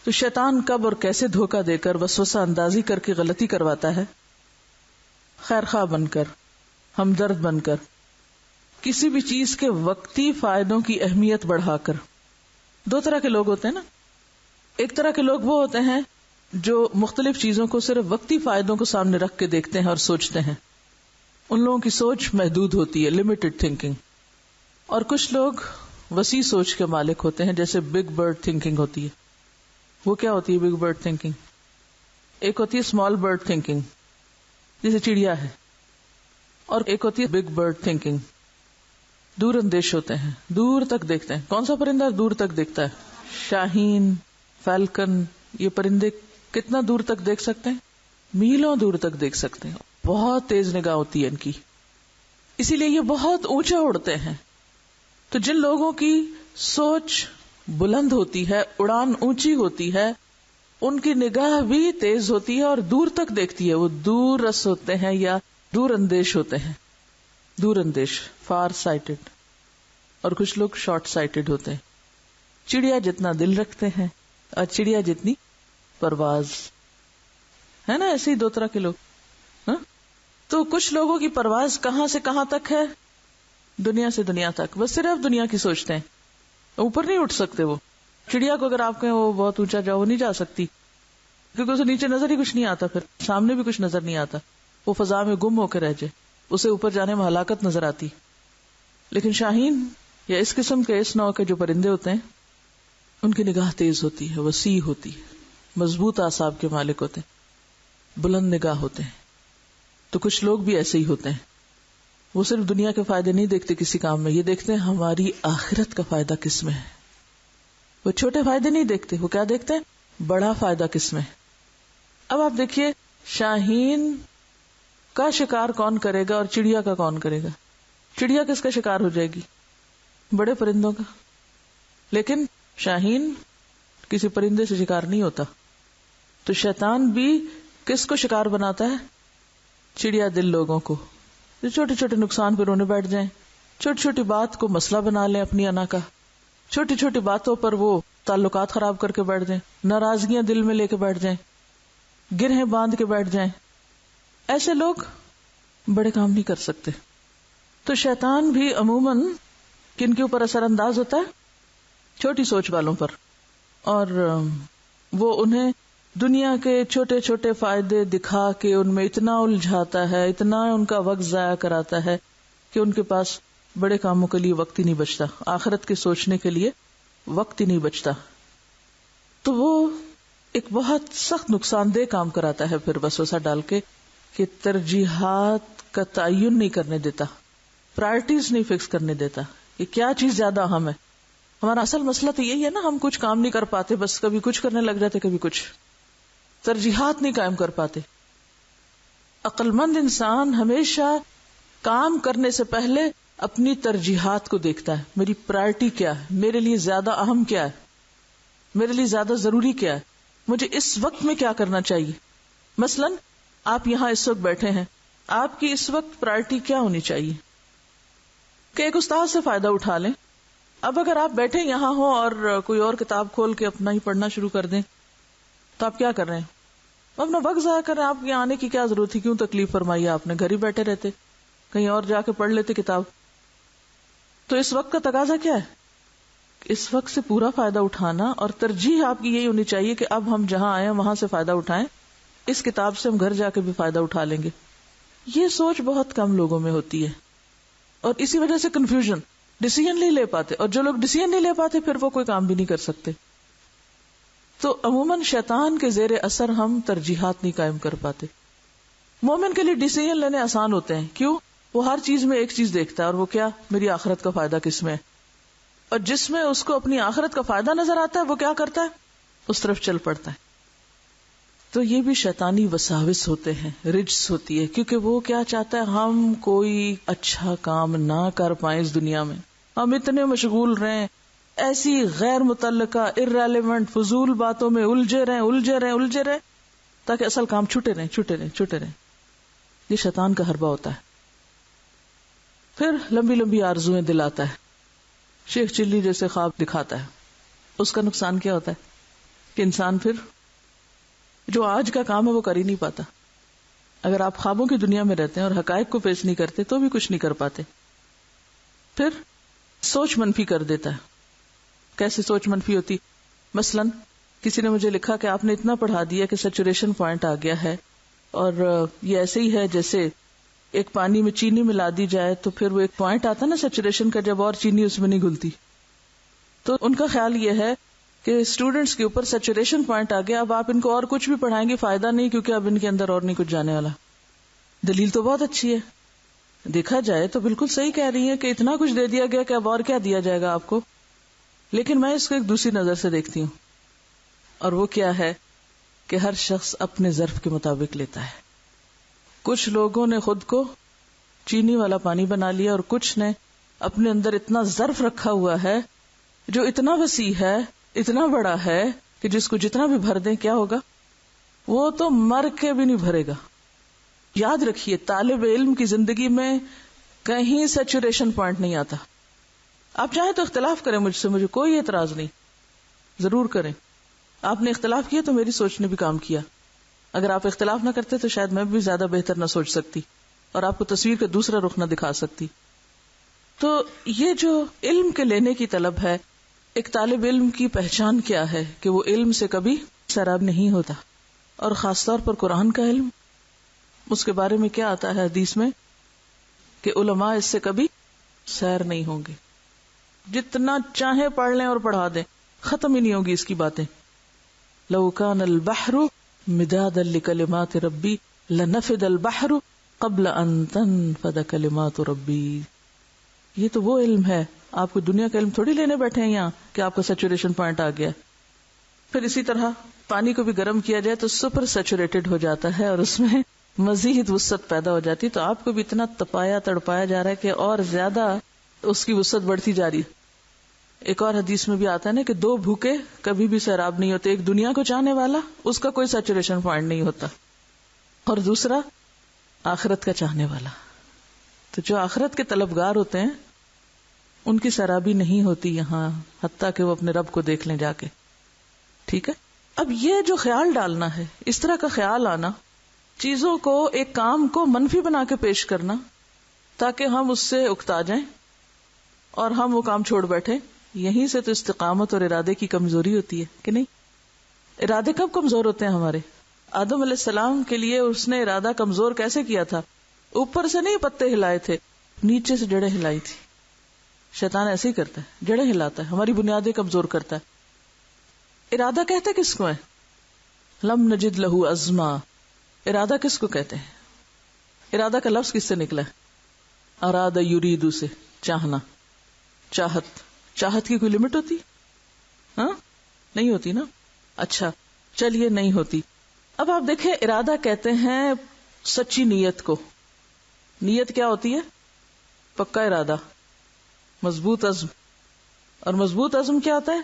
تو شیطان کب اور کیسے دھوکہ دے کر وسوسہ اندازی کر کے غلطی کرواتا ہے؟ خیر خواہ بن کر، ہمدرد بن کر، کسی بھی چیز کے وقتی فائدوں کی اہمیت بڑھا کر. دو طرح کے لوگ ہوتے ہیں نا. ایک طرح کے لوگ وہ ہوتے ہیں جو مختلف چیزوں کو صرف وقتی فائدوں کو سامنے رکھ کے دیکھتے ہیں اور سوچتے ہیں. ان لوگوں کی سوچ محدود ہوتی ہے، لمیٹڈ تھنکنگ. اور کچھ لوگ وسیع سوچ کے مالک ہوتے ہیں، جیسے بگ برڈ تھنکنگ ہوتی ہے. وہ کیا ہوتی ہے بگ برڈ تھنکنگ؟ ایک ہوتی ہے اسمال برڈ تھنکنگ جیسے چڑیا ہے، اور ایک ہوتی ہے بگ برڈ تھنکنگ. دور اندیش ہوتے ہیں، دور تک دیکھتے ہیں. کون سا پرندہ دور تک دیکھتا ہے؟ شاہین، فیلکن. یہ پرندے کتنا دور تک دیکھ سکتے ہیں؟ میلوں دور تک دیکھ سکتے ہیں. بہت تیز نگاہ ہوتی ہے ان کی، اسی لیے یہ بہت اونچے اڑتے ہیں. تو جن لوگوں کی سوچ بلند ہوتی ہے، اڑان اونچی ہوتی ہے، ان کی نگاہ بھی تیز ہوتی ہے اور دور تک دیکھتی ہے. وہ دور رس ہوتے ہیں یا دور اندیش ہوتے ہیں. دور اندیش، فار سائٹڈ. اور کچھ لوگ شارٹ سائٹڈ ہوتے ہیں. چڑیا جتنا دل رکھتے ہیں اور چڑیا جتنی پرواز. ہے نا ایسے ہی دو طرح کے لوگ. ہاں؟ تو کچھ لوگوں کی پرواز کہاں سے کہاں تک ہے؟ دنیا سے دنیا تک. بس صرف دنیا کی سوچتے ہیں، اوپر نہیں اٹھ سکتے. وہ چڑیا کو اگر آپ کہیں وہ بہت اونچا جاؤ، وہ نہیں جا سکتی، کیونکہ اسے نیچے نظر ہی کچھ نہیں آتا، پھر سامنے بھی کچھ نظر نہیں آتا. وہ فضا میں گم ہو کے رہ جائے، اسے اوپر جانے میں ہلاکت نظر آتی. لیکن شاہین یا اس قسم کے اس نوع کے جو پرندے ہوتے ہیں، ان کی نگاہ تیز ہوتی ہے، وسیع ہوتی ہے، مضبوط اعصاب کے مالک ہوتے ہیں، بلند نگاہ ہوتے ہیں. تو کچھ لوگ بھی ایسے ہی ہوتے ہیں. وہ صرف دنیا کے فائدے نہیں دیکھتے کسی کام میں، یہ دیکھتے ہیں ہماری آخرت کا فائدہ کس میں ہے. وہ چھوٹے فائدے نہیں دیکھتے، وہ کیا دیکھتے ہیں؟ بڑا فائدہ کس میں ہے. اب آپ دیکھیے شاہین کا شکار کون کرے گا اور چڑیا کا کون کرے گا؟ چڑیا کس کا شکار ہو جائے گی؟ بڑے پرندوں کا. لیکن شاہین کسی پرندے سے شکار نہیں ہوتا. تو شیطان بھی کس کو شکار بناتا ہے؟ چڑیا دل لوگوں کو، جو چھوٹے چھوٹے نقصان پہ رونے بیٹھ جائیں، چھوٹی چھوٹی بات کو مسئلہ بنا لیں اپنی انا کا، چھوٹی چھوٹی باتوں پر وہ تعلقات خراب کر کے بیٹھ جائیں، ناراضگیاں دل میں لے کے بیٹھ جائیں، گرہیں باندھ کے بیٹھ جائیں. ایسے لوگ بڑے کام نہیں کر سکتے. تو شیطان بھی عموماً کن کے اوپر اثر انداز ہوتا ہے؟ چھوٹی سوچ والوں پر. اور وہ انہیں دنیا کے چھوٹے چھوٹے فائدے دکھا کے ان میں اتنا الجھاتا ہے، اتنا ان کا وقت ضائع کراتا ہے کہ ان کے پاس بڑے کاموں کے لیے وقت ہی نہیں بچتا، آخرت کے سوچنے کے لیے وقت ہی نہیں بچتا. تو وہ ایک بہت سخت نقصان دہ کام کراتا ہے پھر وسوسہ ڈال کے، کہ ترجیحات کا تعین نہیں کرنے دیتا، پرائرٹیز نہیں فکس کرنے دیتا کہ کیا چیز زیادہ اہم ہے. ہمارا اصل مسئلہ تو یہی ہے نا، ہم کچھ کام نہیں کر پاتے، بس کبھی کچھ کرنے لگ جاتے، کبھی کچھ. ترجیحات نہیں قائم کر پاتے. عقل مند انسان ہمیشہ کام کرنے سے پہلے اپنی ترجیحات کو دیکھتا ہے. میری پرائرٹی کیا ہے، میرے لیے زیادہ اہم کیا ہے، میرے لیے زیادہ ضروری کیا ہے، مجھے اس وقت میں کیا کرنا چاہیے. مثلا آپ یہاں اس وقت بیٹھے ہیں، آپ کی اس وقت پرائرٹی کیا ہونی چاہیے کہ ایک استاد سے فائدہ اٹھا لیں. اب اگر آپ بیٹھے یہاں ہو اور کوئی اور کتاب کھول کے اپنا ہی پڑھنا شروع کر دیں تو آپ کیا کر رہے ہیں؟ اپنا وقت ضائع کر رہے ہیں. آپ کے آنے کی کیا ضرورت تھی؟ کیوں تکلیف فرمائی آپ نے؟ گھر ہی بیٹھے رہتے، کہیں اور جا کے پڑھ لیتے کتاب. تو اس وقت کا تقاضا کیا ہے؟ اس وقت سے پورا فائدہ اٹھانا، اور ترجیح آپ کی یہی ہونی چاہیے کہ اب ہم جہاں آئے ہیں وہاں سے فائدہ اٹھائیں، اس کتاب سے ہم گھر جا کے بھی فائدہ اٹھا لیں گے. یہ سوچ بہت کم لوگوں میں ہوتی ہے، اور اسی وجہ سے کنفیوژن، ڈیسیژن نہیں لے پاتے. اور جو لوگ ڈیسیژن نہیں لے پاتے پھر وہ کوئی کام بھی نہیں کر سکتے. تو عموماً شیطان کے زیر اثر ہم ترجیحات نہیں قائم کر پاتے. مومن کے لیے ڈیسیژن لینے آسان ہوتے ہیں. کیوں؟ وہ ہر چیز میں ایک چیز دیکھتا ہے، اور وہ کیا؟ میری آخرت کا فائدہ کس میں ہے. اور جس میں اس کو اپنی آخرت کا فائدہ نظر آتا ہے وہ کیا کرتا ہے؟ اس طرف چل پڑتا ہے. تو یہ بھی شیطانی وساوس ہوتے ہیں، رجس ہوتی ہے، کیونکہ وہ کیا چاہتا ہے؟ ہم کوئی اچھا کام نہ کر پائیں اس دنیا میں، ہم اتنے مشغول رہیں، ایسی غیر متعلقہ irrelevant فضول باتوں میں الجھے رہیں تاکہ اصل کام چھوٹے رہیں. یہ شیطان کا حربہ ہوتا ہے. پھر لمبی لمبی آرزویں دلاتا ہے، شیخ چلی جیسے خواب دکھاتا ہے. اس کا نقصان کیا ہوتا ہے؟ کہ انسان پھر جو آج کا کام ہے وہ کر ہی نہیں پاتا. اگر آپ خوابوں کی دنیا میں رہتے ہیں اور حقائق کو فیس نہیں کرتے تو بھی کچھ نہیں کر پاتے. پھر سوچ منفی کر دیتا ہے. کیسے سوچ منفی ہوتی؟ مثلا کسی نے مجھے لکھا کہ آپ نے اتنا پڑھا دیا کہ سیچوریشن پوائنٹ آ گیا ہے، اور یہ ایسے ہی ہے جیسے ایک پانی میں چینی ملا دی جائے تو پھر وہ ایک پوائنٹ آتا نا سیچوریشن کا، جب اور چینی اس میں نہیں گھلتی. تو ان کا خیال یہ ہے کہ اسٹوڈینٹس کے اوپر سیچوریشن پوائنٹ آ گیا، اب آپ ان کو اور کچھ بھی پڑھائیں گے فائدہ نہیں، کیونکہ اب ان کے اندر اور نہیں کچھ جانے والا. دلیل تو بہت اچھی ہے، دیکھا جائے تو بالکل صحیح کہہ رہی ہے کہ اتنا کچھ دے دیا گیا کہ اب اور کیا دیا جائے گا آپ کو. لیکن میں اس کو ایک دوسری نظر سے دیکھتی ہوں، اور وہ کیا ہے کہ ہر شخص اپنے ظرف کے مطابق لیتا ہے. کچھ لوگوں نے خود کو چینی والا پانی بنا لیا، اور کچھ نے اپنے اندر اتنا ظرف رکھا ہوا ہے جو اتنا وسیع ہے، اتنا بڑا ہے کہ جس کو جتنا بھی بھر دیں کیا ہوگا، وہ تو مر کے بھی نہیں بھرے گا. یاد رکھیے طالب علم کی زندگی میں کہیں سیچوریشن پوائنٹ نہیں آتا. آپ چاہیں تو اختلاف کریں مجھ سے، مجھے کوئی اعتراض نہیں، ضرور کریں. آپ نے اختلاف کیا تو میری سوچ نے بھی کام کیا. اگر آپ اختلاف نہ کرتے تو شاید میں بھی زیادہ بہتر نہ سوچ سکتی اور آپ کو تصویر کا دوسرا رخ نہ دکھا سکتی. تو یہ جو علم کے لینے کی طلب ہے، ایک طالب علم کی پہچان کیا ہے کہ وہ علم سے کبھی سیراب نہیں ہوتا. اور خاص طور پر قرآن کا علم، اس کے بارے میں کیا آتا ہے حدیث میں کہ علماء اس سے کبھی سیر نہیں ہوں گے. جتنا چاہیں پڑھ لیں اور پڑھا دیں، ختم ہی نہیں ہوگی اس کی باتیں. لو کان البحر مدادا لکلمات ربی لنفد البحر قبل ان تنفد کلمات ربی. یہ تو وہ علم ہے، آپ کو دنیا کا علم تھوڑی لینے بیٹھے ہیں یہاں کہ آپ کا سیچوریشن پوائنٹ آ گیا. پھر اسی طرح پانی کو بھی گرم کیا جائے تو سپر سیچوریٹڈ ہو جاتا ہے اور اس میں مزید وسعت پیدا ہو جاتی. تو آپ کو بھی اتنا تپایا تڑپایا جا رہا ہے کہ اور زیادہ اس کی وسعت بڑھتی جا رہی. ایک اور حدیث میں بھی آتا ہے نا کہ دو بھوکے کبھی بھی سیراب نہیں ہوتے. ایک دنیا کو چاہنے والا، اس کا کوئی سیچوریشن پوائنٹ نہیں ہوتا، اور دوسرا آخرت کا چاہنے والا. تو جو آخرت کے طلبگار ہوتے ہیں ان کی سیرابی نہیں ہوتی یہاں، حتیٰ کہ وہ اپنے رب کو دیکھ لیں جا کے. ٹھیک ہے. اب یہ جو خیال ڈالنا ہے، اس طرح کا خیال آنا، چیزوں کو، ایک کام کو منفی بنا کے پیش کرنا تاکہ ہم اس سے اکتا جائیں اور ہم وہ کام چھوڑ بیٹھیں، یہیں سے تو استقامت اور ارادے کی کمزوری ہوتی ہے کہ نہیں. ارادے کب کمزور ہوتے ہیں ہمارے؟ آدم علیہ السلام کے لیے اس نے ارادہ کمزور کیسے کیا تھا؟ اوپر سے نہیں پتے ہلائے تھے، نیچے سے جڑیں ہلائی تھی. شیطان ایسے ہی کرتا ہے، جڑیں ہلاتا ہے، ہماری بنیادیں کمزور کرتا ہے. ارادہ کہتے کس کو ہے؟ لم نجد لہو عزما. ارادہ کس کو کہتے ہیں؟ ارادہ کا لفظ کس سے نکلا ہے؟ اراد یریدو سے، چاہنا، چاہت. چاہت کی کوئی لمٹ ہوتی؟ ہاں نہیں ہوتی نا. اچھا چلیے نہیں ہوتی. اب آپ دیکھیں ارادہ کہتے ہیں سچی نیت کو. نیت کیا ہوتی ہے؟ پکا ارادہ، مضبوط عزم. اور مضبوط عزم کیا ہوتا ہے؟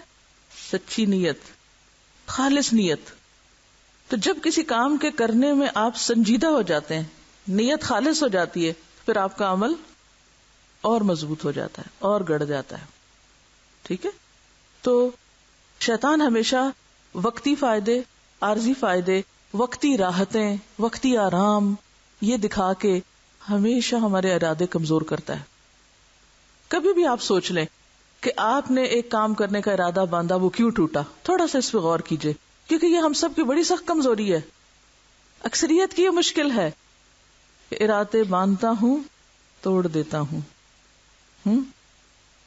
سچی نیت، خالص نیت. تو جب کسی کام کے کرنے میں آپ سنجیدہ ہو جاتے ہیں، نیت خالص ہو جاتی ہے، پھر آپ کا عمل اور مضبوط ہو جاتا ہے اور گڑ جاتا ہے. ٹھیک ہے. تو شیطان ہمیشہ وقتی فائدے، عارضی فائدے، وقتی راحتیں، وقتی آرام، یہ دکھا کے ہمیشہ ہمارے ارادے کمزور کرتا ہے. کبھی بھی آپ سوچ لیں کہ آپ نے ایک کام کرنے کا ارادہ باندھا، وہ کیوں ٹوٹا؟ تھوڑا سا اس پہ غور کیجئے، کیونکہ یہ ہم سب کی بڑی سخت کمزوری ہے. اکثریت کی یہ مشکل ہے کہ ارادے باندھتا ہوں، توڑ دیتا ہوں.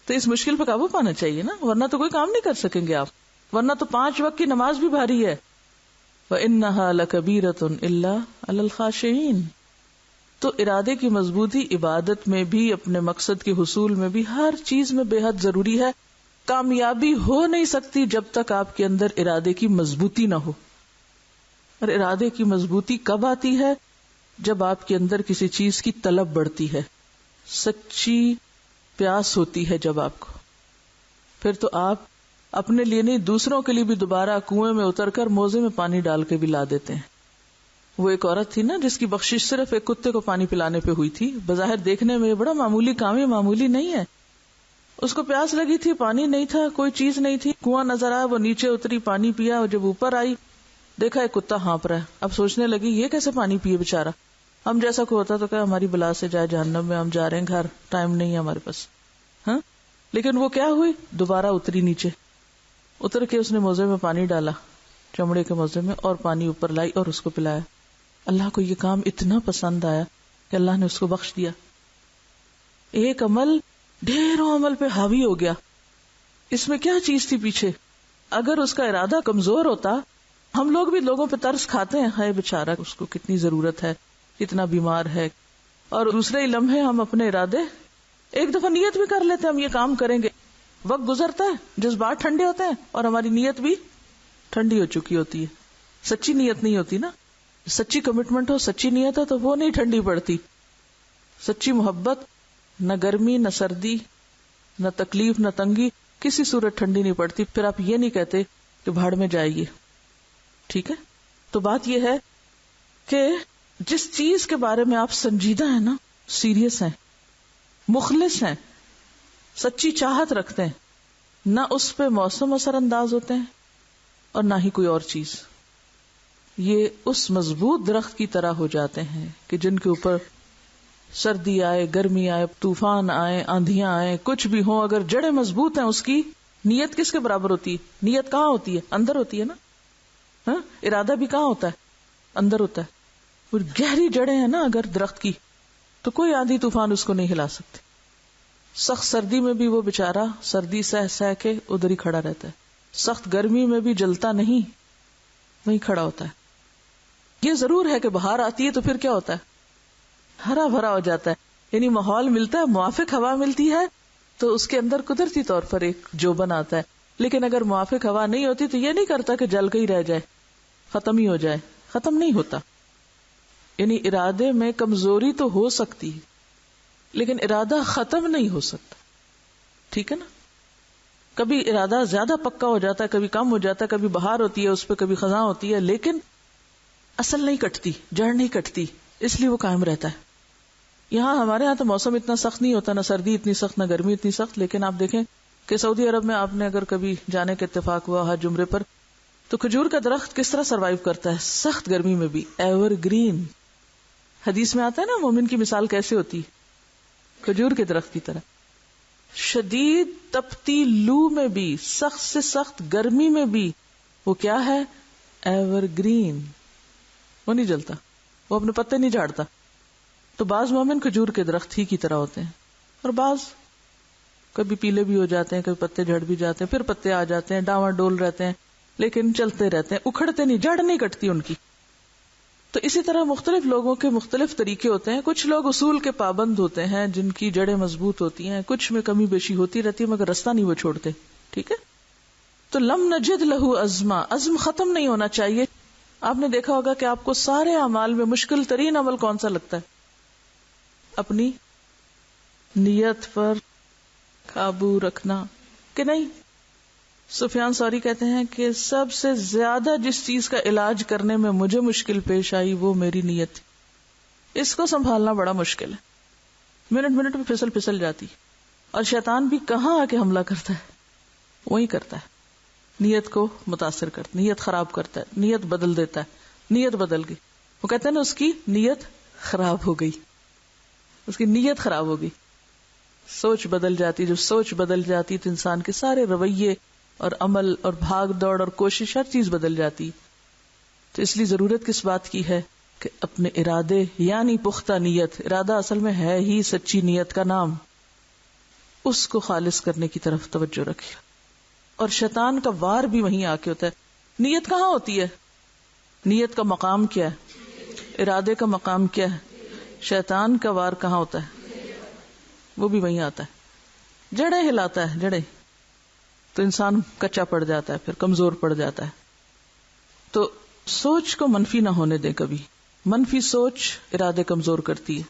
تو اس مشکل پہ قابو پانا چاہیے نا، ورنہ تو کوئی کام نہیں کر سکیں گے آپ. ورنہ تو 5 وقت کی نماز بھی بھاری ہے. وَإِنَّهَا لَكَبِيرَةٌ إِلَّا عَلَى الْخَاشِعِينَ. تو ارادے کی مضبوطی عبادت میں بھی، اپنے مقصد کے حصول میں بھی، ہر چیز میں بے حد ضروری ہے. کامیابی ہو نہیں سکتی جب تک آپ کے اندر ارادے کی مضبوطی نہ ہو. اور ارادے کی مضبوطی کب آتی ہے؟ جب آپ کے اندر کسی چیز کی طلب بڑھتی ہے، سچی پیاس ہوتی ہے جب آپ کو. پھر تو آپ اپنے لیے نہیں، دوسروں کے لیے بھی دوبارہ کنویں میں اتر کر موزے میں پانی ڈال کے بھی لا دیتے ہیں. وہ ایک عورت تھی نا جس کی بخشش صرف ایک کتے کو پانی پلانے پہ ہوئی تھی. بظاہر دیکھنے میں یہ بڑا معمولی کام ہے، معمولی نہیں ہے، اس کو پیاس لگی تھی، پانی نہیں تھا، کوئی چیز نہیں تھی، کنواں نظر آیا، وہ نیچے اتری، پانی پیا، اور جب اوپر آئی دیکھا ایک کتا ہانپ رہا ہے. اب سوچنے لگی یہ کیسے پانی پیے بیچارہ. ہم جیسا کوئی ہوتا تو کہ ہماری بلا سے جائے جہنم میں، ہم جا رہے ہیں گھر، ٹائم نہیں ہے ہمارے پاس. ہاں لیکن وہ کیا ہوئی، دوبارہ اتری نیچے، اتر کے اس نے موزے میں پانی ڈالا، چمڑے کے موزے میں، اور پانی اوپر لائی اور اس کو پلایا. اللہ کو یہ کام اتنا پسند آیا کہ اللہ نے اس کو بخش دیا. ایک عمل ڈھیروں عمل پہ حاوی ہو گیا. اس میں کیا چیز تھی پیچھے؟ اگر اس کا ارادہ کمزور ہوتا، ہم لوگ بھی لوگوں پہ ترس کھاتے ہیں، ہائے بیچارہ اس کو کتنی ضرورت ہے، کتنا بیمار ہے، اور دوسرے ہی لمحے ہم اپنے ارادے ایک دفعہ نیت بھی کر لیتے ہیں ہم یہ کام کریں گے. وقت گزرتا ہے، جذبات ٹھنڈے ہوتے ہیں، اور ہماری نیت بھی ٹھنڈی ہو چکی ہوتی ہے. سچی نیت نہیں ہوتی نا. سچی کمٹمنٹ ہو، سچی نیت ہو تو وہ نہیں ٹھنڈی پڑتی. سچی محبت نہ گرمی نہ سردی نہ تکلیف نہ تنگی کسی صورت ٹھنڈی نہیں پڑتی. پھر آپ یہ نہیں کہتے کہ بھاڑ میں جائیے. ٹھیک ہے، تو بات یہ ہے کہ جس چیز کے بارے میں آپ سنجیدہ ہیں نا، سیریس ہیں، مخلص ہیں، سچی چاہت رکھتے ہیں، نہ اس پہ موسم اثر انداز ہوتے ہیں اور نہ ہی کوئی اور چیز. یہ اس مضبوط درخت کی طرح ہو جاتے ہیں کہ جن کے اوپر سردی آئے، گرمی آئے، طوفان آئے، آندھیاں آئے، کچھ بھی ہو، اگر جڑیں مضبوط ہیں، اس کی نیت کس کے برابر ہوتی ہے؟ نیت کہاں ہوتی ہے؟ اندر ہوتی ہے نا. ہاں، ارادہ بھی کہاں ہوتا ہے؟ اندر ہوتا ہے. اور گہری جڑیں ہیں نا اگر درخت کی، تو کوئی آندھی طوفان اس کو نہیں ہلا سکتے. سخت سردی میں بھی وہ بیچارہ سردی سہ سہ کے ادھر ہی کھڑا رہتا ہے. سخت گرمی میں بھی جلتا نہیں، وہیں کھڑا ہوتا ہے. یہ ضرور ہے کہ بہار آتی ہے تو پھر کیا ہوتا ہے؟ ہرا بھرا ہو جاتا ہے، یعنی ماحول ملتا ہے، موافق ہوا ملتی ہے تو اس کے اندر قدرتی طور پر ایک جوبن آتا ہے. لیکن اگر موافق ہوا نہیں ہوتی تو یہ نہیں کرتا کہ جل کے ہی رہ جائے، ختم ہی ہو جائے. ختم نہیں ہوتا. یعنی ارادے میں کمزوری تو ہو سکتی ہے لیکن ارادہ ختم نہیں ہو سکتا. ٹھیک ہے نا. کبھی ارادہ زیادہ پکا ہو جاتا ہے، کبھی کم ہو جاتا ہے، کبھی بہار ہوتی ہے اس پہ، کبھی خزاں ہوتی ہے، لیکن اصل نہیں کٹتی، جڑ نہیں کٹتی، اس لیے وہ قائم رہتا ہے. یہاں ہمارے یہاں تو موسم اتنا سخت نہیں ہوتا، نہ سردی اتنی سخت نہ گرمی اتنی سخت، لیکن آپ دیکھیں کہ سعودی عرب میں آپ نے اگر کبھی جانے کا اتفاق ہوا حج عمرے پر، تو کھجور کا درخت کس طرح سروائیو کرتا ہے سخت گرمی میں بھی، ایور گرین. حدیث میں آتا ہے نا مومن کی مثال کیسے ہوتی، کھجور کے درخت کی طرح. شدید تپتی لو میں بھی، سخت سے سخت گرمی میں بھی وہ کیا ہے؟ Ever green. وہ نہیں جلتا، وہ اپنے پتے نہیں جھاڑتا. تو بعض مومن کھجور کے درخت ہی کی طرح ہوتے ہیں، اور بعض کبھی پیلے بھی ہو جاتے ہیں، کبھی پتے جھڑ بھی جاتے ہیں، پھر پتے آ جاتے ہیں، ڈاواں ڈول رہتے ہیں، لیکن چلتے رہتے ہیں، اکھڑتے نہیں، جڑ نہیں کٹتی ان کی. تو اسی طرح مختلف لوگوں کے مختلف طریقے ہوتے ہیں. کچھ لوگ اصول کے پابند ہوتے ہیں جن کی جڑیں مضبوط ہوتی ہیں، کچھ میں کمی بیشی ہوتی رہتی ہے مگر رستہ نہیں وہ چھوڑتے. ٹھیک ہے. تو لم نجد لہو عزما، عزم ختم نہیں ہونا چاہیے. آپ نے دیکھا ہوگا کہ آپ کو سارے اعمال میں مشکل ترین عمل کون سا لگتا ہے؟ اپنی نیت پر قابو رکھنا، کہ نہیں؟ سفیان ثوری کہتے ہیں کہ سب سے زیادہ جس چیز کا علاج کرنے میں مجھے مشکل پیش آئی وہ میری نیت. اس کو سنبھالنا بڑا مشکل ہے، منٹ منٹ میں پھسل جاتی. اور شیطان بھی کہاں آ کے حملہ کرتا ہے؟ وہی کرتا ہے، نیت کو متاثر کرتا، نیت خراب کرتا ہے، نیت بدل دیتا ہے. نیت بدل گئی، وہ کہتے ہیں نا اس کی نیت خراب ہو گئی، اس کی نیت خراب ہو گئی. سوچ بدل جاتی، جب سوچ بدل جاتی تو انسان کے سارے رویے اور عمل اور بھاگ دوڑ اور کوشش ہر چیز بدل جاتی. تو اس لیے ضرورت کس بات کی ہے کہ اپنے ارادے یعنی پختہ نیت، ارادہ اصل میں ہے ہی سچی نیت کا نام، اس کو خالص کرنے کی طرف توجہ رکھے. اور شیطان کا وار بھی وہیں آ کے ہوتا ہے. نیت کہاں ہوتی ہے؟ نیت کا مقام کیا ہے؟ ارادے کا مقام کیا ہے؟ شیطان کا وار کہاں ہوتا ہے؟ وہ بھی وہیں آتا ہے، جڑیں ہلاتا ہے، جڑیں. تو انسان کچا پڑ جاتا ہے، پھر کمزور پڑ جاتا ہے. تو سوچ کو منفی نہ ہونے دیں کبھی. منفی سوچ ارادے کمزور کرتی ہے،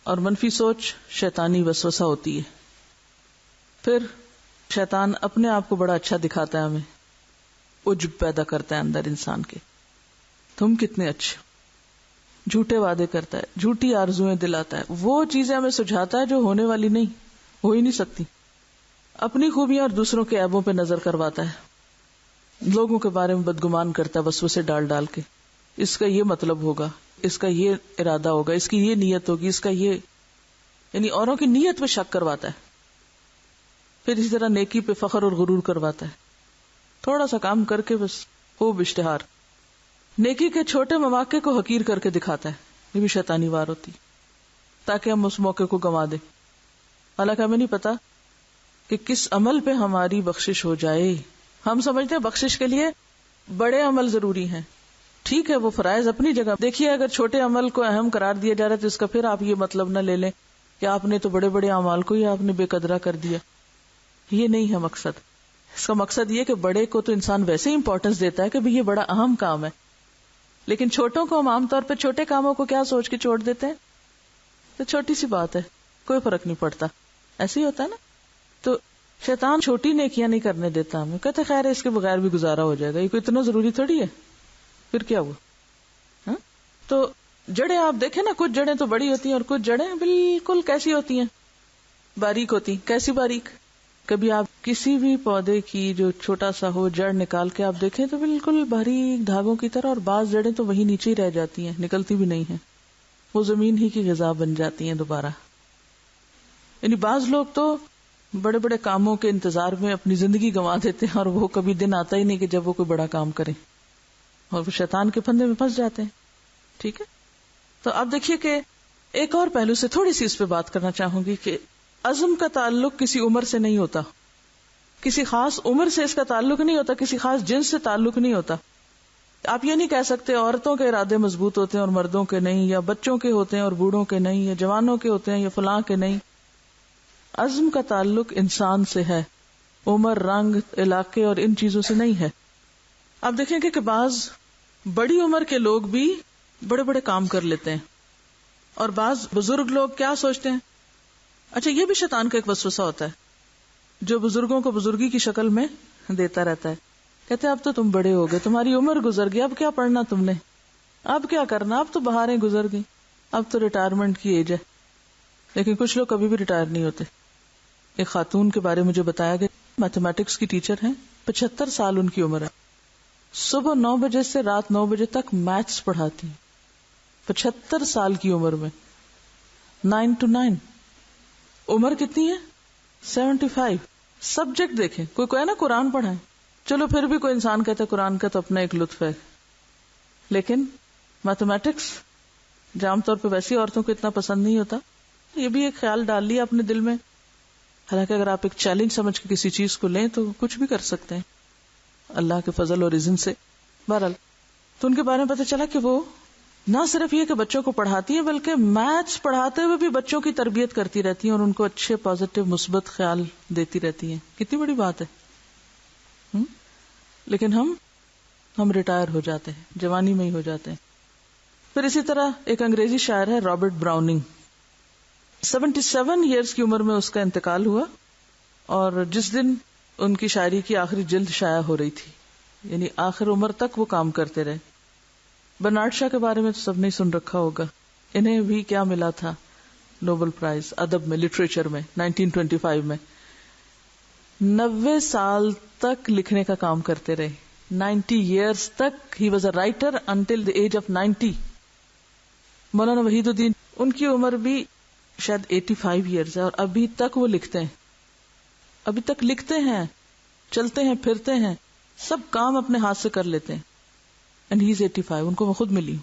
اور منفی سوچ شیطانی وسوسہ ہوتی ہے. پھر شیطان اپنے آپ کو بڑا اچھا دکھاتا ہے، ہمیں عجب پیدا کرتا ہے اندر انسان کے، تم کتنے اچھے. جھوٹے وعدے کرتا ہے، جھوٹی آرزویں دلاتا ہے، وہ چیزیں ہمیں سجھاتا ہے جو ہونے والی نہیں، ہو ہی نہیں سکتی. اپنی خوبیاں اور دوسروں کے عیبوں پہ نظر کرواتا ہے، لوگوں کے بارے میں بدگمان کرتا ہے وسوسے ڈال ڈال کے، اس کا یہ مطلب ہوگا، اس کا یہ ارادہ ہوگا، اس کی یہ نیت ہوگی، اس کا یہ، یعنی اوروں کی نیت پہ شک کرواتا ہے. پھر اسی طرح نیکی پہ فخر اور غرور کرواتا ہے، تھوڑا سا کام کر کے بس خوب اشتہار. نیکی کے چھوٹے مواقع کو حقیر کر کے دکھاتا ہے، یہ بھی شیطانی وار ہوتی تاکہ ہم اس موقع کو گنوا دیں. حالانکہ ہمیں نہیں پتا کہ کس عمل پہ ہماری بخشش ہو جائے. ہم سمجھتے ہیں بخشش کے لیے بڑے عمل ضروری ہیں، ٹھیک ہے وہ فرائض اپنی جگہ. دیکھیے اگر چھوٹے عمل کو اہم قرار دیا جا رہا ہے تو اس کا پھر آپ یہ مطلب نہ لے لیں کہ آپ نے تو بڑے بڑے اعمال کو ہی آپ نے بے قدرہ کر دیا. یہ نہیں ہے مقصد. اس کا مقصد یہ کہ بڑے کو تو انسان ویسے ہی امپورٹنس دیتا ہے کہ یہ بڑا اہم کام ہے، لیکن چھوٹوں کو ہم عام طور پہ چھوٹے کاموں کو کیا سوچ کے چھوڑ دیتے ہیں، تو چھوٹی سی بات ہے، کوئی فرق نہیں پڑتا. ایسے ہی ہوتا ہے نا. تو شیطان چھوٹی نیکیاں نہیں کرنے دیتا ہمیں، کہتے خیر اس کے بغیر بھی گزارا ہو جائے گا، یہ کوئی اتنا ضروری تھوڑی ہے. پھر کیا ہوا؟ تو جڑیں آپ دیکھیں نا، کچھ جڑیں تو بڑی ہوتی ہیں اور کچھ جڑیں بالکل کیسی ہوتی ہیں، باریک ہوتی. کیسی باریک؟ کبھی آپ کسی بھی پودے کی جو چھوٹا سا ہو جڑ نکال کے آپ دیکھیں تو بالکل باریک دھاگوں کی طرح، اور بعض جڑیں تو وہی نیچے ہی رہ جاتی ہیں، نکلتی بھی نہیں ہیں، وہ زمین ہی کی غذا بن جاتی ہیں دوبارہ. یعنی بعض لوگ تو بڑے بڑے کاموں کے انتظار میں اپنی زندگی گنوا دیتے ہیں اور وہ کبھی دن آتا ہی نہیں کہ جب وہ کوئی بڑا کام کریں، اور وہ شیطان کے پھندے میں پھنس جاتے ہیں. ٹھیک ہے. تو اب دیکھیے کہ ایک اور پہلو سے تھوڑی سی اس پہ بات کرنا چاہوں گی کہ عزم کا تعلق کسی عمر سے نہیں ہوتا، کسی خاص عمر سے اس کا تعلق نہیں ہوتا، کسی خاص جنس سے تعلق نہیں ہوتا. آپ یہ نہیں کہہ سکتے عورتوں کے ارادے مضبوط ہوتے ہیں اور مردوں کے نہیں، یا بچوں کے ہوتے ہیں اور بوڑھوں کے نہیں، یا جوانوں کے ہوتے ہیں یا فلاں کے نہیں. عزم کا تعلق انسان سے ہے، عمر، رنگ، علاقے اور ان چیزوں سے نہیں ہے. آپ دیکھیں گے کہ بعض بڑی عمر کے لوگ بھی بڑے بڑے کام کر لیتے ہیں، اور بعض بزرگ لوگ کیا سوچتے ہیں. اچھا یہ بھی شیطان کا ایک وسوسہ ہوتا ہے جو بزرگوں کو بزرگی کی شکل میں دیتا رہتا ہے. کہتے ہیں اب تو تم بڑے ہو گئے، تمہاری عمر گزر گئی، اب کیا پڑھنا تم نے، اب کیا کرنا، اب تو بہاریں گزر گئی، اب تو ریٹائرمنٹ کی ایج ہے. لیکن کچھ لوگ کبھی بھی ریٹائر نہیں ہوتے. ایک خاتون کے بارے مجھے بتایا گیا، میتھمیٹکس کی ٹیچر ہیں، 75 سال ان کی عمر ہے، صبح 9 بجے سے رات 9 بجے تک میتھس پڑھاتی ہیں. 75 سال کی عمر میں 9 to 9. عمر کتنی ہے؟ 75. سبجیکٹ دیکھیں، کوئی ہے نا قرآن پڑھائیں، چلو پھر بھی کوئی انسان کہتا ہے قرآن کا تو اپنا ایک لطف ہے، لیکن میتھمیٹکس جو عام طور پہ ویسی عورتوں کو اتنا پسند نہیں ہوتا، یہ بھی ایک خیال ڈال لیا اپنے دل میں. حالانکہ اگر آپ ایک چیلنج سمجھ کے کسی چیز کو لیں تو کچھ بھی کر سکتے ہیں اللہ کے فضل اور اذن سے. بہرحال تو ان کے بارے میں پتہ چلا کہ وہ نہ صرف یہ کہ بچوں کو پڑھاتی ہیں بلکہ میتھس پڑھاتے ہوئے بھی بچوں کی تربیت کرتی رہتی ہیں اور ان کو اچھے پازیٹیو مثبت خیال دیتی رہتی ہیں. کتنی بڑی بات ہے. لیکن ہم ریٹائر ہو جاتے ہیں، جوانی میں ہی ہو جاتے ہیں. پھر اسی طرح ایک انگریزی شاعر ہے رابرٹ براؤننگ، 77 ایئرز کی عمر میں اس کا انتقال ہوا، اور جس دن ان کی شاعری کی آخری جلد شائع ہو رہی تھی، یعنی آخر عمر تک وہ کام کرتے رہے. برنارڈ شاہ کے بارے میں تو سب نے سن رکھا ہوگا، انہیں بھی کیا ملا تھا، نوبل پرائز ادب میں، لٹریچر میں 1925 میں. 90 سال تک لکھنے کا کام کرتے رہے، 90 ایئرز تک. He was a writer until the age of 90. Maulana Wahid uddin ان کی عمر بھی شاید 85 ایئرز ہے، اور ابھی تک وہ لکھتے ہیں، ابھی تک لکھتے ہیں، چلتے ہیں، پھرتے ہیں، سب کام اپنے ہاتھ سے کر لیتے ہیں. اینڈ ہی از 85. ان کو میں خود ملی ہوں،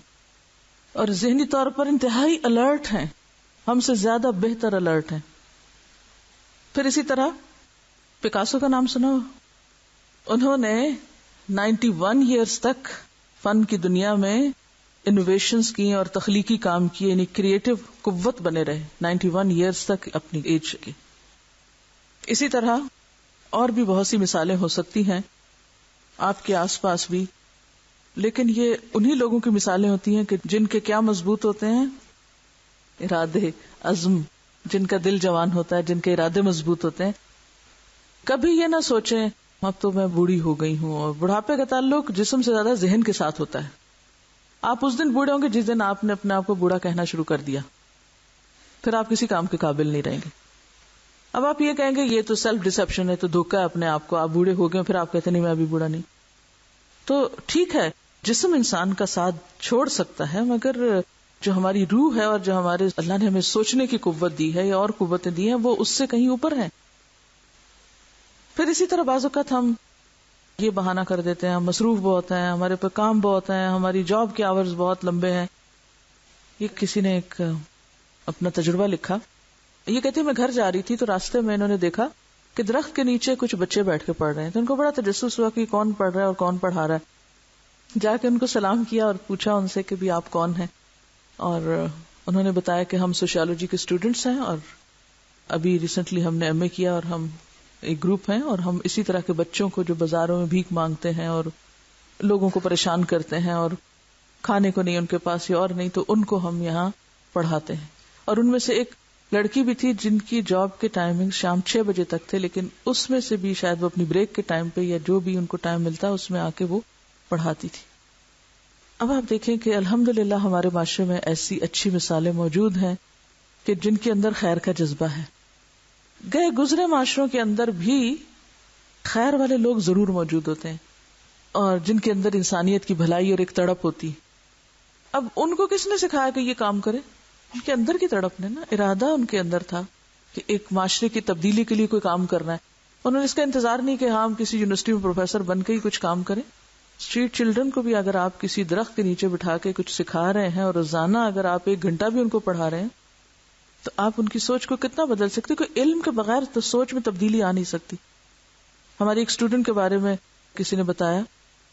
اور ذہنی طور پر انتہائی الرٹ ہیں، ہم سے زیادہ بہتر الرٹ ہیں. پھر اسی طرح پکاسو کا نام سنا، انہوں نے 91 ایئرز تک فن کی دنیا میں انوویشنز کی اور تخلیقی کام کیے، یعنی کریٹو قوت بنے رہے 91 ایئرز تک اپنی ایج کی. اسی طرح اور بھی بہت سی مثالیں ہو سکتی ہیں آپ کے آس پاس بھی، لیکن یہ انہی لوگوں کی مثالیں ہوتی ہیں کہ جن کے کیا مضبوط ہوتے ہیں، ارادے، عزم، جن کا دل جوان ہوتا ہے، جن کے ارادے مضبوط ہوتے ہیں. کبھی یہ نہ سوچیں اب تو میں بوڑھی ہو گئی ہوں. اور بڑھاپے کا تعلق جسم سے زیادہ ذہن کے ساتھ ہوتا ہے. آپ اس دن بوڑھے ہوں گے جس دن آپ نے اپنے آپ کو بوڑھا کہنا شروع کر دیا، پھر آپ کسی کام کے قابل نہیں رہیں گے. اب آپ یہ کہیں گے یہ تو سیلف ڈسپشن ہے، تو دھوکا ہے اپنے آپ کو، آپ بوڑھے ہو گئے پھر آپ کہتے نہیں میں ابھی بوڑھا نہیں. تو ٹھیک ہے جسم انسان کا ساتھ چھوڑ سکتا ہے، مگر جو ہماری روح ہے اور جو ہمارے اللہ نے ہمیں سوچنے کی قوت دی ہے یا اور قوتیں دی ہیں وہ اس سے کہیں اوپر ہیں. پھر اسی طرح بعض اوقات ہم یہ بہانہ کر دیتے ہیں ہم مصروف بہت ہیں، ہمارے پہ کام بہت ہیں، ہماری جاب کے آورز بہت لمبے ہیں. یہ کسی نے ایک اپنا تجربہ لکھا، یہ کہتے ہیں میں گھر جا رہی تھی تو راستے میں انہوں نے دیکھا کہ درخت کے نیچے کچھ بچے بیٹھ کے پڑھ رہے ہیں، تو ان کو بڑا تجسس ہوا کہ کون پڑھ رہا ہے اور کون پڑھا رہا ہے. جا کے ان کو سلام کیا اور پوچھا ان سے کہ بھی آپ کون ہیں، اور انہوں نے بتایا کہ ہم سوشیالوجی کے اسٹوڈینٹس ہیں اور ابھی ریسنٹلی ہم نے ایم اے کیا اور ہم ایک گروپ ہیں اور ہم اسی طرح کے بچوں کو جو بازاروں میں بھیک مانگتے ہیں اور لوگوں کو پریشان کرتے ہیں اور کھانے کو نہیں ان کے پاس یا اور نہیں، تو ان کو ہم یہاں پڑھاتے ہیں. اور ان میں سے ایک لڑکی بھی تھی جن کی جاب کے ٹائمنگ شام 6 بجے تک تھے، لیکن اس میں سے بھی شاید وہ اپنی بریک کے ٹائم پہ یا جو بھی ان کو ٹائم ملتا اس میں آ کے وہ پڑھاتی تھی. اب آپ دیکھیں کہ الحمدللہ ہمارے معاشرے میں ایسی اچھی مثالیں موجود ہیں کہ جن کے اندر خیر کا جذبہ ہے. گئے گزرے معاشروں کے اندر بھی خیر والے لوگ ضرور موجود ہوتے ہیں اور جن کے اندر انسانیت کی بھلائی اور ایک تڑپ ہوتی. اب ان کو کس نے سکھایا کہ یہ کام کرے؟ ان کے اندر کی تڑپ نے نا، ارادہ ان کے اندر تھا کہ ایک معاشرے کی تبدیلی کے لیے کوئی کام کرنا ہے. انہوں نے اس کا انتظار نہیں کہ ہم کسی یونیورسٹی میں پروفیسر بن کے ہی کچھ کام کریں. اسٹریٹ چلڈرن کو بھی اگر آپ کسی درخت کے نیچے بٹھا کے کچھ سکھا رہے ہیں اور روزانہ اگر آپ 1 گھنٹہ بھی ان کو پڑھا رہے ہیں تو آپ ان کی سوچ کو کتنا بدل سکتے. کوئی علم کے بغیر تو سوچ میں تبدیلی آ نہیں سکتی. ہماری ایک اسٹوڈنٹ کے بارے میں کسی نے بتایا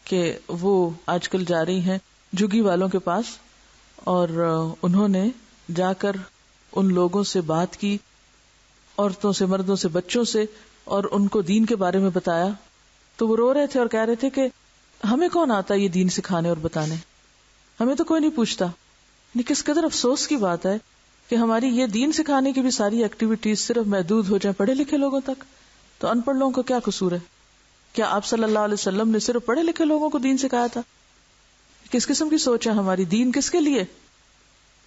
کہ وہ آج کل جا رہی ہیں جھگی والوں کے پاس اور انہوں نے جا کر ان لوگوں سے بات کی، عورتوں سے، مردوں سے، بچوں سے، اور ان کو دین کے بارے میں بتایا. تو وہ رو رہے تھے اور کہہ رہے تھے کہ ہمیں کون آتا یہ دین سکھانے اور بتانے، ہمیں تو کوئی نہیں پوچھتا. کس قدر افسوس کی بات ہے کہ ہماری یہ دین سکھانے کی بھی ساری ایکٹیویٹیز صرف محدود ہو جائیں پڑھے لکھے لوگوں تک. تو ان پڑھ لوگوں کو کیا قصور ہے؟ کیا آپ صلی اللہ علیہ وسلم نے صرف پڑھے لکھے لوگوں کو دین سکھایا تھا؟ کس قسم کی سوچ ہے ہماری؟ دین کس کے لیے؟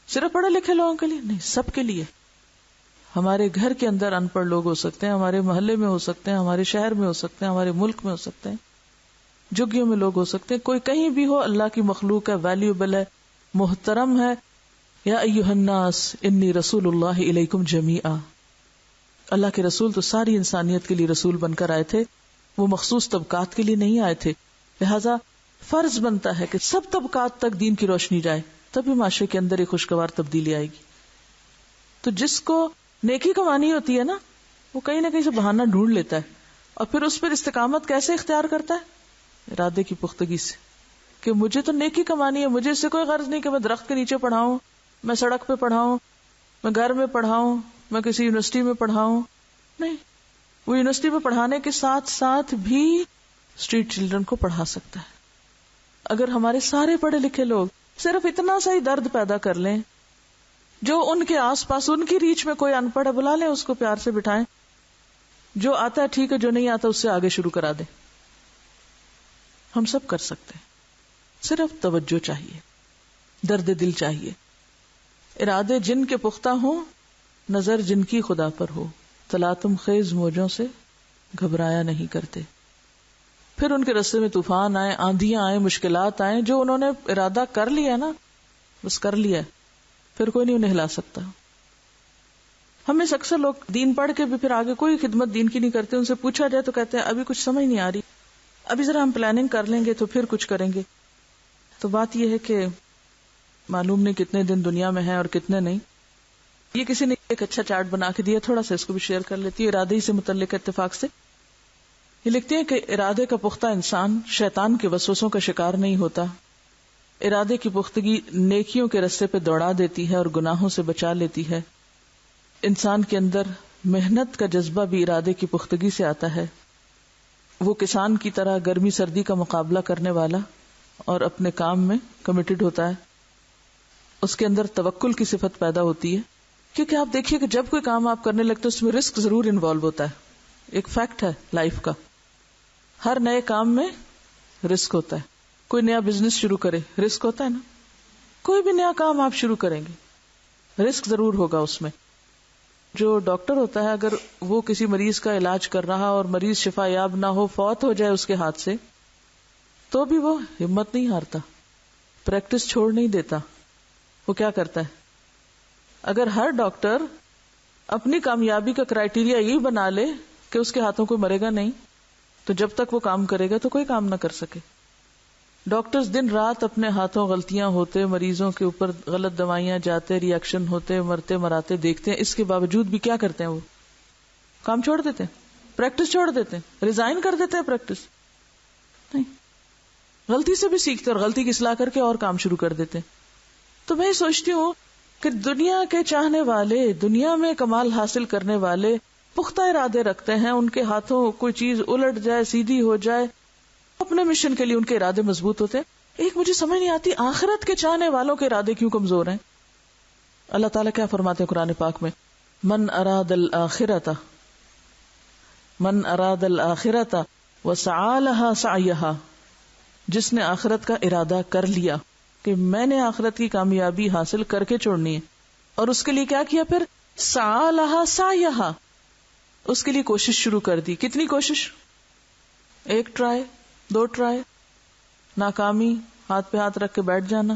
صرف پڑھے لکھے لوگوں کے لیے نہیں، سب کے لیے. ہمارے گھر کے اندر ان پڑھ لوگ ہو سکتے ہیں، ہمارے محلے میں ہو سکتے ہیں، ہمارے شہر میں ہو سکتے ہیں، ہمارے ملک میں ہو سکتے ہیں، جھگیوں میں لوگ ہو سکتے ہیں، کوئی کہیں بھی ہو، اللہ کی مخلوق ہے، ویلیوبل ہے، محترم ہے. یا ایھا الناس انی رسول اللہ الیکم جمیعا، اللہ کے رسول تو ساری انسانیت کے لیے رسول بن کر آئے تھے، وہ مخصوص طبقات کے لیے نہیں آئے تھے. لہذا فرض بنتا ہے کہ سب طبقات تک دین کی روشنی جائے، تبھی معاشرے کے اندر ایک خوشگوار تبدیلی آئے گی. تو جس کو نیکی کمانی ہوتی ہے نا، وہ کہیں نہ کہیں سے بہانہ ڈھونڈ لیتا ہے اور پھر اس پر استقامت کیسے اختیار کرتا ہے؟ ارادے کی پختگی سے، کہ مجھے تو نیکی کمانی ہے، مجھے اس سے کوئی غرض نہیں کہ میں درخت کے نیچے پڑھاؤں، میں سڑک پہ پڑھاؤں، میں گھر میں پڑھاؤں، میں کسی یونیورسٹی میں پڑھاؤں. نہیں، وہ یونیورسٹی میں پڑھانے کے ساتھ ساتھ بھی اسٹریٹ چلڈرن کو پڑھا سکتا ہے. اگر ہمارے سارے پڑھے لکھے لوگ صرف اتنا سا ہی درد پیدا کر لیں، جو ان کے آس پاس ان کی ریچ میں کوئی ان پڑھ ہے بلا لیں، اس کو پیار سے بٹھائیں، جو آتا ہے ٹھیک ہے، جو نہیں آتا اس سے آگے شروع کرا دیں. ہم سب کر سکتے ہیں، صرف توجہ چاہیے، درد دل چاہیے، ارادے جن کے پختہ ہوں، نظر جن کی خدا پر ہو، تلاطم خیز موجوں سے گھبرایا نہیں کرتے. پھر ان کے راستے میں طوفان آئے، آندھیاں آئیں، مشکلات آئیں، جو انہوں نے ارادہ کر لیا نا، بس کر لیا، پھر کوئی نہیں انہیں ہلا سکتا. ہمیں سے اکثر لوگ دین پڑھ کے بھی پھر آگے کوئی خدمت دین کی نہیں کرتے. ان سے پوچھا جائے تو کہتے ہیں ابھی کچھ سمجھ نہیں آ رہی، ابھی ذرا ہم پلاننگ کر لیں گے تو پھر کچھ کریں گے. تو بات یہ ہے کہ معلوم نہیں کتنے دن دنیا میں ہیں اور کتنے نہیں. یہ کسی نے ایک اچھا چارٹ بنا کے دیا، تھوڑا سا اس کو بھی شیئر کر لیتی ہے ارادے ہی سے متعلق اتفاق سے. یہ لکھتے ہیں کہ ارادے کا پختہ انسان شیطان کے وسوسوں کا شکار نہیں ہوتا. ارادے کی پختگی نیکیوں کے رستے پہ دوڑا دیتی ہے اور گناہوں سے بچا لیتی ہے. انسان کے اندر محنت کا جذبہ بھی ارادے کی پختگی سے آتا ہے. وہ کسان کی طرح گرمی سردی کا مقابلہ کرنے والا اور اپنے کام میں کمیٹڈ ہوتا ہے. اس کے اندر توکل کی صفت پیدا ہوتی ہے، کیونکہ آپ دیکھیے کہ جب کوئی کام آپ کرنے لگتے ہیں اس میں رسک ضرور انوالو ہوتا ہے. ایک فیکٹ ہے لائف کا، ہر نئے کام میں رسک ہوتا ہے. کوئی نیا بزنس شروع کرے رسک ہوتا ہے نا، کوئی بھی نیا کام آپ شروع کریں گے رسک ضرور ہوگا اس میں. جو ڈاکٹر ہوتا ہے اگر وہ کسی مریض کا علاج کر رہا اور مریض شفا یاب نہ ہو، فوت ہو جائے اس کے ہاتھ سے، تو بھی وہ ہمت نہیں ہارتا، پریکٹس چھوڑ نہیں دیتا. وہ کیا کرتا ہے؟ اگر ہر ڈاکٹر اپنی کامیابی کا کرائیٹیریا یہی بنا لے کہ اس کے ہاتھوں کوئی مرے گا نہیں، تو جب تک وہ کام کرے گا تو کوئی کام نہ کر سکے. ڈاکٹرز دن رات اپنے ہاتھوں غلطیاں ہوتے، مریضوں کے اوپر غلط دوائیاں جاتے، ری ایکشن ہوتے، مرتے مراتے دیکھتے ہیں، اس کے باوجود بھی کیا کرتے ہیں؟ وہ کام چھوڑ دیتے ہیں، پریکٹس چھوڑ دیتے ہیں، ریزائن کر دیتے ہیں پریکٹس. نہیں، غلطی سے بھی سیکھتے اور غلطی کی اصلاح کر کے اور کام شروع کر دیتے ہیں. تو میں سوچتی ہوں کہ دنیا کے چاہنے والے، دنیا میں کمال حاصل کرنے والے پختہ ارادے رکھتے ہیں، ان کے ہاتھوں کوئی چیز الٹ جائے، سیدھی ہو جائے، اپنے مشن کے لیے ان کے ارادے مضبوط ہوتے ہیں. ایک مجھے سمجھ نہیں آتی، آخرت کے چاہنے والوں کے ارادے کیوں کمزور ہیں؟ اللہ تعالیٰ کیا فرماتے ہیں قرآن پاک میں؟ من اراد الآخرۃ وسعى لها سعيها، جس نے آخرت کا ارادہ کر لیا کہ میں نے آخرت کی کامیابی حاصل کر کے چھوڑنی ہے، اور اس کے لیے کیا کیا؟ پھر سعى لها سعيها، اس کے لیے کوشش شروع کر دی. کتنی کوشش؟ 1 ٹرائی، 2 ٹرائی، ناکامی، ہاتھ پہ ہاتھ رکھ کے بیٹھ جانا.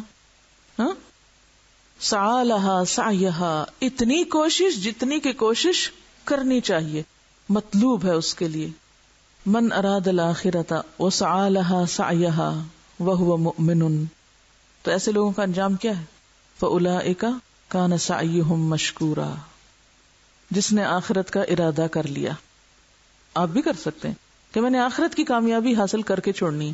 سعى لها سعيها، اتنی کوشش جتنی کی کوشش کرنی چاہیے، مطلوب ہے اس کے لیے. من اراد الآخرۃ وسعى لها سعيها وهو مؤمن، تو ایسے لوگوں کا انجام کیا ہے؟ فأولئک کان سعیہم مشکورا، جس نے آخرت کا ارادہ کر لیا. آپ بھی کر سکتے ہیں کہ میں نے آخرت کی کامیابی حاصل کر کے چھوڑنی ہے،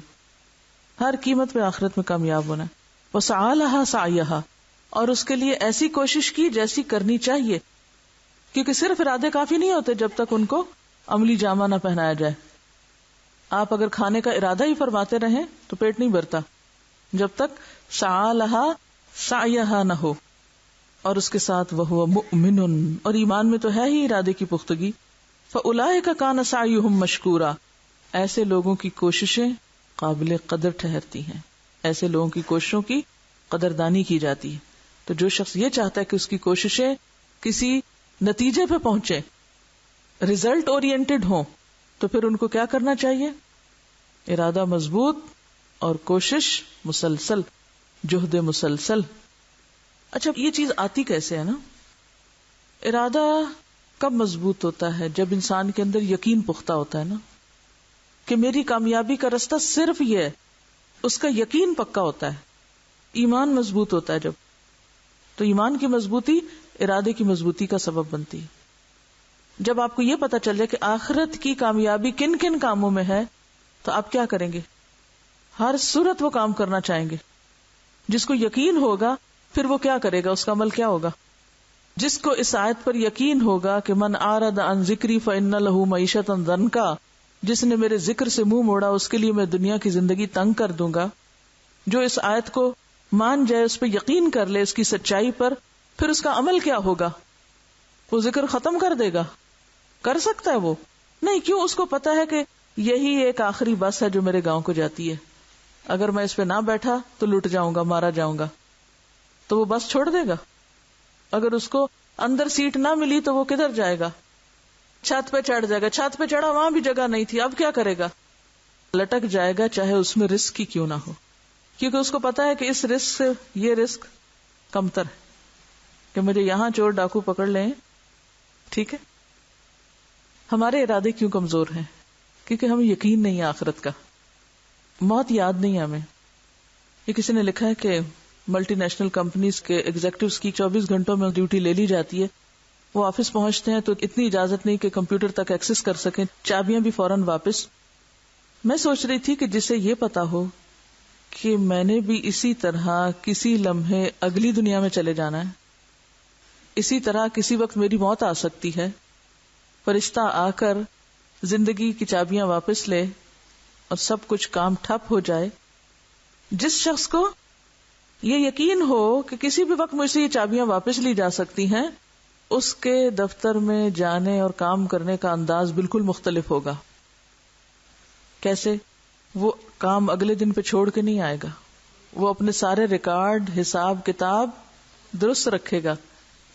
ہر قیمت پہ آخرت میں کامیاب ہونا ہے. وسعى لها سعيها، اور اس کے لیے ایسی کوشش کی جیسی کرنی چاہیے، کیونکہ صرف ارادے کافی نہیں ہوتے جب تک ان کو عملی جامہ نہ پہنایا جائے. آپ اگر کھانے کا ارادہ ہی فرماتے رہیں تو پیٹ نہیں بھرتا جب تک سعى لها سعيها نہ ہو، اور اس کے ساتھ وهو مؤمن، اور ایمان میں تو ہے ہی ارادے کی پختگی. فأولئک کان سعیہم مشکورا، ایسے لوگوں کی کوششیں قابل قدر ٹھہرتی ہیں، ایسے لوگوں کی کوششوں کی قدردانی کی جاتی ہے. تو جو شخص یہ چاہتا ہے کہ اس کی کوششیں کسی نتیجے پہ پہنچے، ریزلٹ اورینٹڈ ہوں، تو پھر ان کو کیا کرنا چاہیے؟ ارادہ مضبوط اور کوشش مسلسل، جہد مسلسل. اچھا، یہ چیز آتی کیسے ہے نا؟ ارادہ کب مضبوط ہوتا ہے؟ جب انسان کے اندر یقین پختہ ہوتا ہے نا، کہ میری کامیابی کا رستہ صرف یہ ہے، اس کا یقین پکا ہوتا ہے. ایمان مضبوط ہوتا ہے جب، تو ایمان کی مضبوطی ارادے کی مضبوطی کا سبب بنتی ہے. جب آپ کو یہ پتا چل جائے کہ آخرت کی کامیابی کن کن کاموں میں ہے، تو آپ کیا کریں گے؟ ہر صورت وہ کام کرنا چاہیں گے. جس کو یقین ہوگا پھر وہ کیا کرے گا، اس کا عمل کیا ہوگا؟ جس کو اس آیت پر یقین ہوگا کہ من اعرض عن ذکری فإن له معیشۃ ضنکا، جس نے میرے ذکر سے منہ موڑا اس کے لیے میں دنیا کی زندگی تنگ کر دوں گا. جو اس آیت کو مان جائے، اس پہ یقین کر لے، اس کی سچائی پر، پھر اس کا عمل کیا ہوگا؟ وہ ذکر ختم کر دے گا؟ کر سکتا ہے وہ؟ نہیں. کیوں؟ اس کو پتا ہے کہ یہی ایک آخری بس ہے جو میرے گاؤں کو جاتی ہے، اگر میں اس پہ نہ بیٹھا تو لٹ جاؤں گا، مارا جاؤں گا. تو وہ بس چھوڑ دے گا. اگر اس کو اندر سیٹ نہ ملی تو وہ کدھر جائے گا؟ چھت پہ چڑھ جائے گا. چھت پہ چڑھا، وہاں بھی جگہ نہیں تھی، اب کیا کرے گا؟ لٹک جائے گا، چاہے اس میں رسک ہی کیوں نہ ہو، کیونکہ اس کو پتا ہے کہ اس رسک سے یہ رسک کمتر ہے، کہ مجھے یہاں چور ڈاکو پکڑ لیں. ٹھیک ہے. ہمارے ارادے کیوں کمزور ہیں؟ کیونکہ ہمیں یقین نہیں ہے آخرت کا، موت یاد نہیں ہے ہمیں. یہ کسی نے لکھا ہے کہ ملٹی نیشنل کمپنیز کے ایگزیکٹوز کی 24 گھنٹوں میں ڈیوٹی لے لی جاتی ہے. وہ آفس پہنچتے ہیں تو اتنی اجازت نہیں کہ کمپیوٹر تک ایکسس کر سکیں، چابیاں بھی فوراً واپس. میں سوچ رہی تھی کہ جسے یہ پتا ہو کہ میں نے بھی اسی طرح کسی لمحے اگلی دنیا میں چلے جانا ہے، اسی طرح کسی وقت میری موت آ سکتی ہے، فرشتہ آ کر زندگی کی چابیاں واپس لے اور سب کچھ کام ٹھپ ہو جائے. جس شخص کو یہ یقین ہو کہ کسی بھی وقت مجھ سے یہ چابیاں واپس لی جا سکتی ہیں، اس کے دفتر میں جانے اور کام کرنے کا انداز بالکل مختلف ہوگا. کیسے؟ وہ کام اگلے دن پہ چھوڑ کے نہیں آئے گا، وہ اپنے سارے ریکارڈ، حساب کتاب درست رکھے گا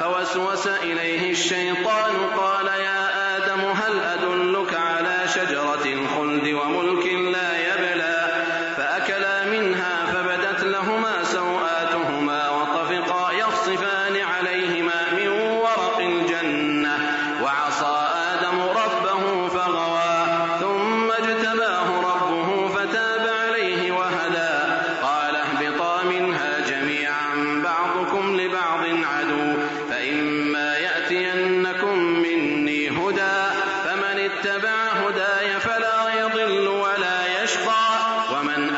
فوسوس إليه الشيطان قال يا آدم هل أدلك على شجرة الخلد وملك لا يبلى فأكلا منها فبدت لهما سوآتهما وطفقا يخصفان عليهما من ورق الجنة وعصى آدم ربه فغوى ثم اجتباه ربه فتاب عليه وهدى قال اهبطا منها جميعا بعضكم لبعض عدو فإما يأتينكم مني هدى فمن اتبع هداي فلا يضل ولا يشقى ومن